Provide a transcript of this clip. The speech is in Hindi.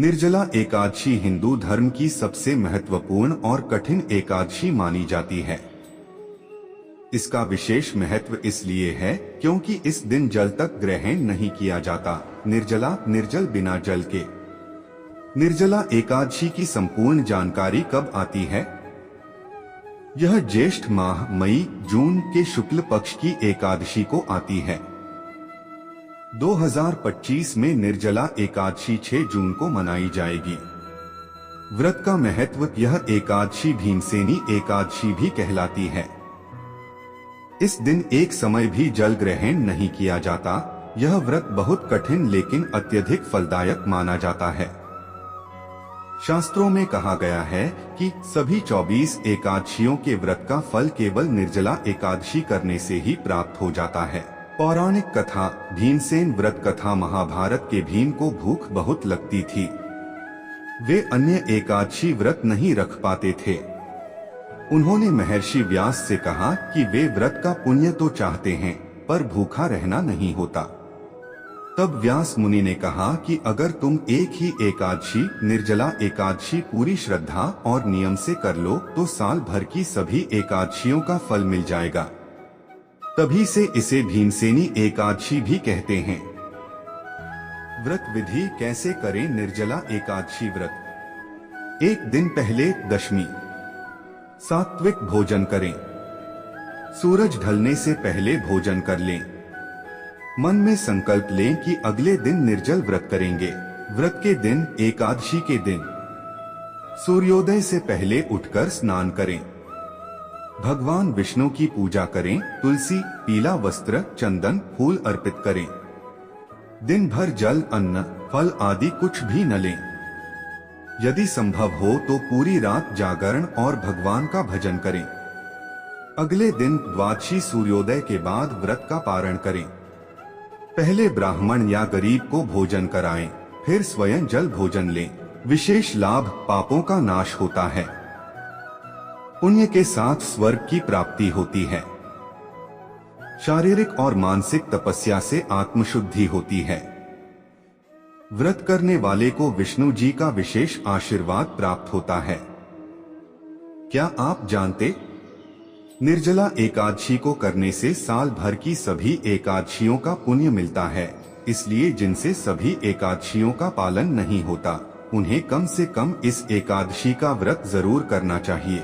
निर्जला एकादशी हिंदू धर्म की सबसे महत्वपूर्ण और कठिन एकादशी मानी जाती है। इसका विशेष महत्व इसलिए है क्योंकि इस दिन जल तक ग्रहण नहीं किया जाता। निर्जल बिना जल के। निर्जला एकादशी की संपूर्ण जानकारी कब आती है? यह ज्येष्ठ माह मई जून के शुक्ल पक्ष की एकादशी को आती है। 2025 में निर्जला एकादशी 6 जून को मनाई जाएगी। व्रत का महत्व। यह एकादशी भीमसेनी एकादशी भी कहलाती है। इस दिन एक समय भी जल ग्रहण नहीं किया जाता। यह व्रत बहुत कठिन लेकिन अत्यधिक फलदायक माना जाता है। शास्त्रों में कहा गया है कि सभी 24 एकादशियों के व्रत का फल केवल निर्जला एकादशी करने से ही प्राप्त हो जाता है। पौराणिक कथा। भीमसेन व्रत कथा। महाभारत के भीम को भूख बहुत लगती थी। वे अन्य एकादशी व्रत नहीं रख पाते थे। उन्होंने महर्षि व्यास से कहा कि वे व्रत का पुण्य तो चाहते हैं पर भूखा रहना नहीं होता। तब व्यास मुनि ने कहा कि अगर तुम एक ही एकादशी निर्जला एकादशी पूरी श्रद्धा और नियम से कर लो तो साल भर की सभी एकादशियों का फल मिल जाएगा। तभी से इसे भीमसेनी एकादशी भी कहते हैं। व्रत विधि कैसे करें? निर्जला एकादशी व्रत। एक दिन पहले दशमी सात्विक भोजन करें। सूरज ढलने से पहले भोजन कर लें। मन में संकल्प लें कि अगले दिन निर्जल व्रत करेंगे। व्रत के दिन एकादशी के दिन सूर्योदय से पहले उठकर स्नान करें। भगवान विष्णु की पूजा करें। तुलसी, पीला वस्त्र, चंदन, फूल अर्पित करें। दिन भर जल, अन्न, फल आदि कुछ भी न लें। यदि संभव हो तो पूरी रात जागरण और भगवान का भजन करें। अगले दिन द्वादशी सूर्योदय के बाद व्रत का पारण करें। पहले ब्राह्मण या गरीब को भोजन कराएं, फिर स्वयं जल भोजन लें। विशेष लाभ। पापों का नाश होता है। पुण्य के साथ स्वर्ग की प्राप्ति होती है। शारीरिक और मानसिक तपस्या से आत्मशुद्धि होती है। व्रत करने वाले को विष्णु जी का विशेष आशीर्वाद प्राप्त होता है। क्या आप जानते? निर्जला एकादशी को करने से साल भर की सभी एकादशियों का पुण्य मिलता है। इसलिए जिनसे सभी एकादशियों का पालन नहीं होता उन्हें कम से कम इस एकादशी का व्रत जरूर करना चाहिए।